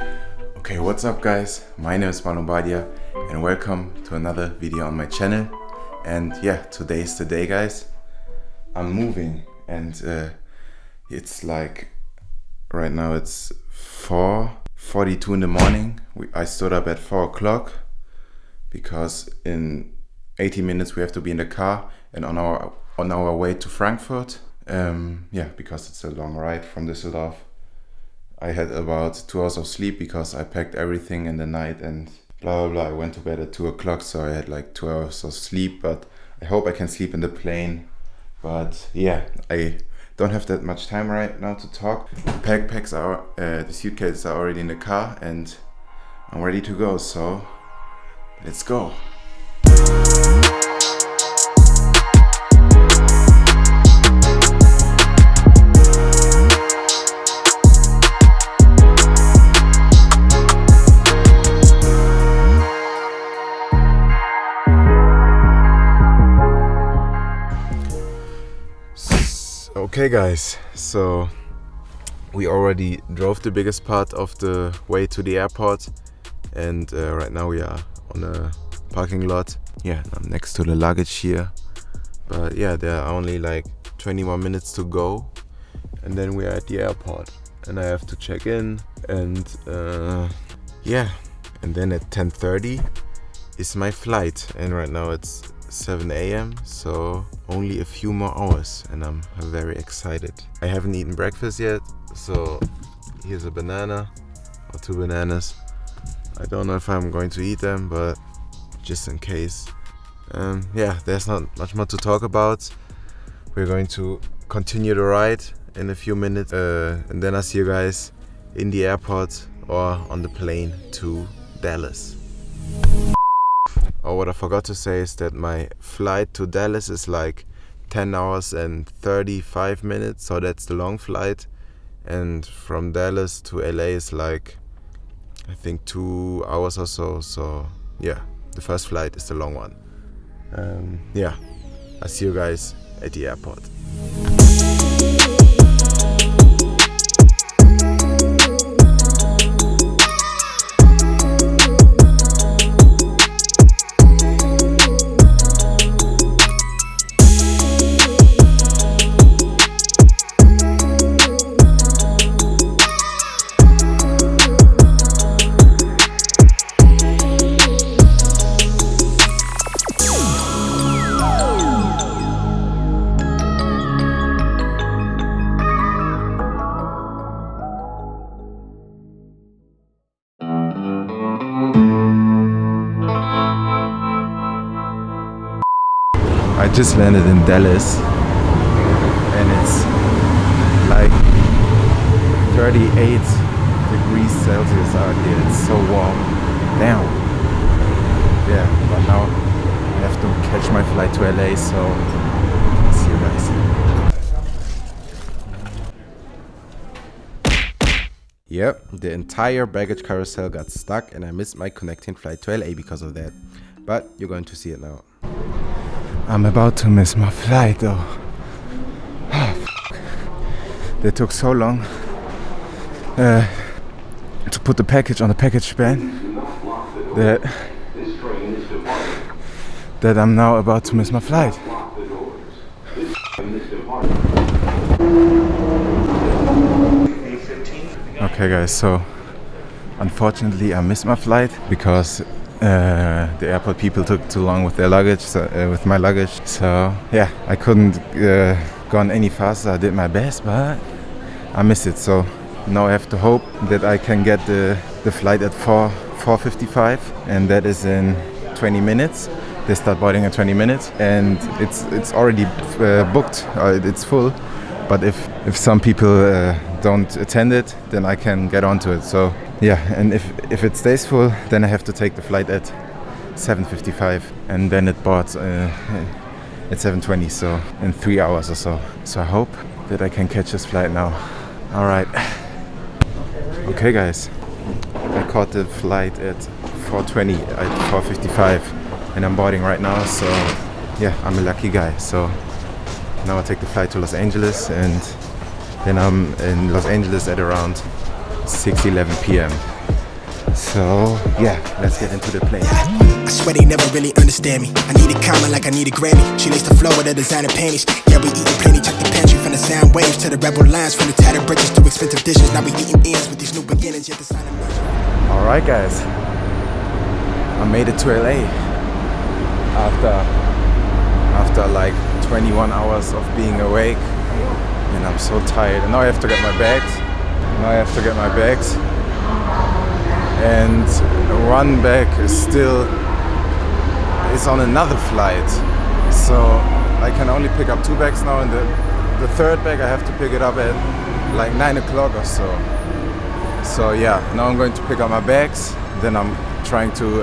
Okay, what's up guys? My name is Balombadia and welcome to another video on my channel. And yeah, today's the day guys. I'm moving and it's like right now it's 4:42 in the morning. I stood up at 4 o'clock because in 80 minutes we have to be in the car and on our way to Frankfurt. Yeah, because it's a long ride from Düsseldorf. I had about 2 hours of sleep because I packed everything in the night and blah blah blah. I went to bed at 2 o'clock, so I had like 2 hours of sleep, but I hope I can sleep in the plane. But yeah, I don't have that much time right now to talk. The suitcases are already in the car and I'm ready to go, so let's go. Okay guys, so we already drove the biggest part of the way to the airport and right now we are on a parking lot. Yeah, I'm next to the luggage here, but yeah, there are only like 20 more minutes to go and then we are at the airport and I have to check in and yeah, and then at 10:30 is my flight and right now it's 7 a.m. so only a few more hours and I'm very excited. I haven't eaten breakfast yet, so here's a banana or 2 bananas. I don't know if I'm going to eat them, but just in case. Yeah, there's not much more to talk about. We're going to continue the ride in a few minutes and then I'll see you guys in the airport or on the plane to Dallas. Oh, what I forgot to say is that my flight to Dallas is like 10 hours and 35 minutes, so that's the long flight. And from Dallas to LA is like, I think 2 hours or so. So yeah, the first flight is the long one. Yeah, I'll see you guys at the airport. I just landed in Dallas and it's like 38 degrees Celsius out here. It's so warm. Damn. Yeah, but now I have to catch my flight to LA, so see you guys. Yep, the entire baggage carousel got stuck and I missed my connecting flight to LA because of that. But you're going to see it now. I'm about to miss my flight though. Oh, they took so long to put the package on the package bin that I'm now about to miss my flight. Okay guys, so unfortunately I missed my flight because the airport people took too long with their luggage, with my luggage. So yeah, I couldn't gone any faster. I did my best, but I missed it. So now I have to hope that I can get the flight at 4:55, and that is in 20 minutes. They start boarding in 20 minutes, and it's already booked. It's full. But if some people don't attend it, then I can get onto it. So yeah, and if it stays full, then I have to take the flight at 7:55, and then it boards at 7:20, so in 3 hours or so. So I hope that I can catch this flight now. All right. Okay, guys. I caught the flight at 4:20 at 4:55, and I'm boarding right now. So yeah, I'm a lucky guy. So now I take the flight to Los Angeles, and then I'm in Los Angeles at around 6:11 p.m. So yeah, let's get into the plane. I swear they never really understand me. I need a comma like I need a Grammy. She laced the flow with her designer panties. Yeah, we eating plenty, check the pantry. From the sound waves to the rebel lines. From the tattered bridges to expensive dishes. Now we eating ends with these new beginnings. Yet the sign of magic. Alright guys, I made it to LA after like 21 hours of being awake, and I'm so tired. And now I have to get my bags. And one bag is on another flight, so I can only pick up 2 bags now, and the third bag I have to pick it up at like 9 o'clock or so. So yeah, now I'm going to pick up my bags, then I'm trying to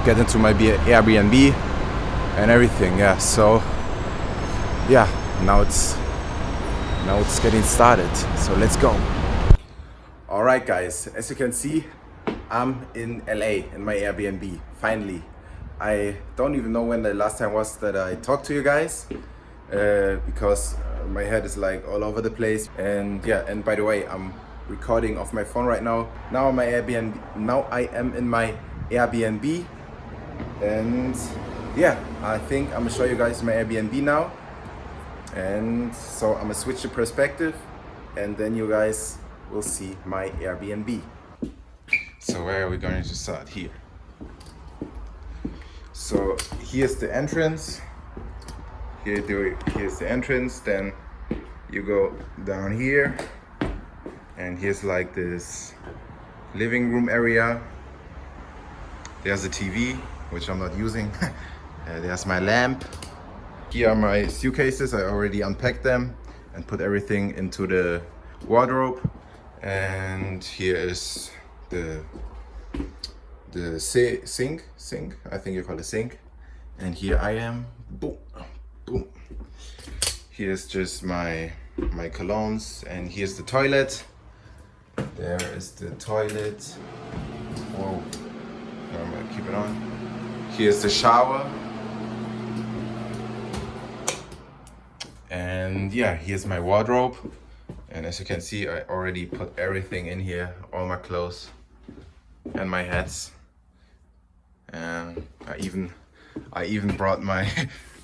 get into my Airbnb and everything. Yeah, so yeah, now it's getting started, so let's go. Alright guys, as you can see, I'm in LA in my Airbnb, finally. I don't even know when the last time was that I talked to you guys, because my head is like all over the place. And yeah, and by the way, I'm recording off my phone right now. Now I am in my Airbnb, and yeah, I think I'm gonna show you guys my Airbnb now. And so I'm gonna switch the perspective, and then you guys will see my Airbnb. So where are we going to start? Here. So here's the entrance. Here's the entrance. Then you go down here, and here's like this living room area. There's a TV, which I'm not using. There's my lamp. Here are my suitcases. I already unpacked them and put everything into the wardrobe. And here is the sink. I think you call it sink. And here I am. Boom, boom. Here's just my colognes, and here's the toilet. There is the toilet. Whoa. I'm gonna keep it on. Here's the shower. And yeah, here's my wardrobe. And as you can see, I already put everything in here, all my clothes and my hats. And I even brought my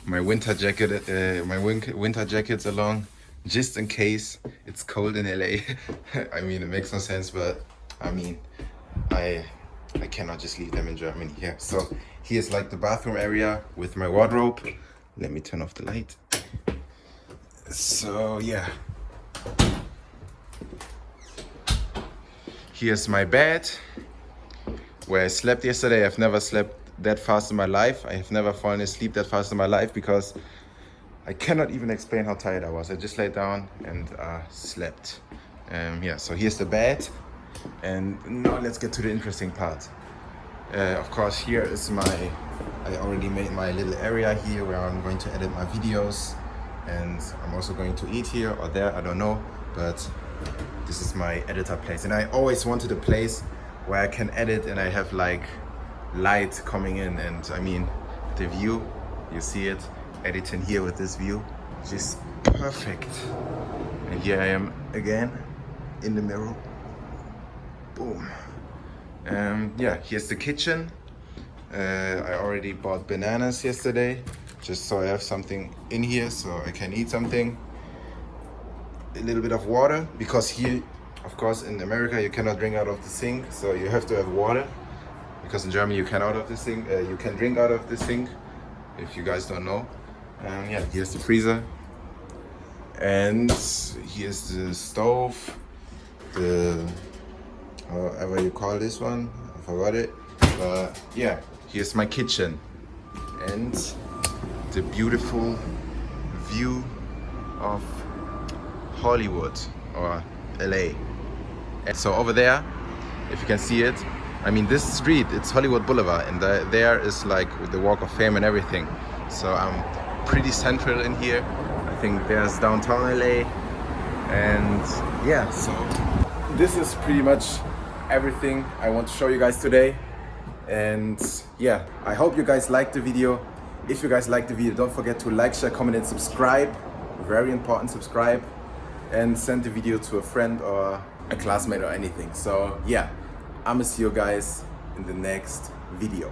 winter jacket, winter jackets along, just in case it's cold in LA. I mean, it makes no sense, but I mean, I cannot just leave them in Germany. Yeah. So here's like the bathroom area with my wardrobe. Let me turn off the light. So yeah. Here's my bed where I slept yesterday. I've never slept that fast in my life. I have never fallen asleep that fast in my life, because I cannot even explain how tired I was. I just laid down and slept. Yeah, so here's the bed. And now let's get to the interesting part. Of course, here is I already made my little area here where I'm going to edit my videos. And I'm also going to eat here or there, I don't know. But this is my editor place. And I always wanted a place where I can edit and I have like light coming in. And I mean, the view, you see it, editing here with this view, just perfect. And here I am again in the mirror. Boom. Yeah, here's the kitchen. I already bought bananas yesterday, just so I have something in here so I can eat something. A little bit of water, because here, of course, in America you cannot drink out of the sink, so you have to have water. Because in Germany you can you can drink out of the sink, if you guys don't know. Yeah, here's the freezer, and here's the stove, the however you call this one, I forgot it. But yeah, here's my kitchen and the beautiful view of Hollywood or LA. And so over there, if you can see it, I mean, this street, it's Hollywood Boulevard, and there is like the Walk of Fame and everything. So I'm pretty central in here. I think there's downtown LA, and yeah, so this is pretty much everything I want to show you guys today. And yeah, I hope you guys liked the video. If you guys liked the video, don't forget to like, share, comment, and subscribe. Very important, subscribe. And send the video to a friend or a classmate or anything. So yeah, I'ma see you guys in the next video.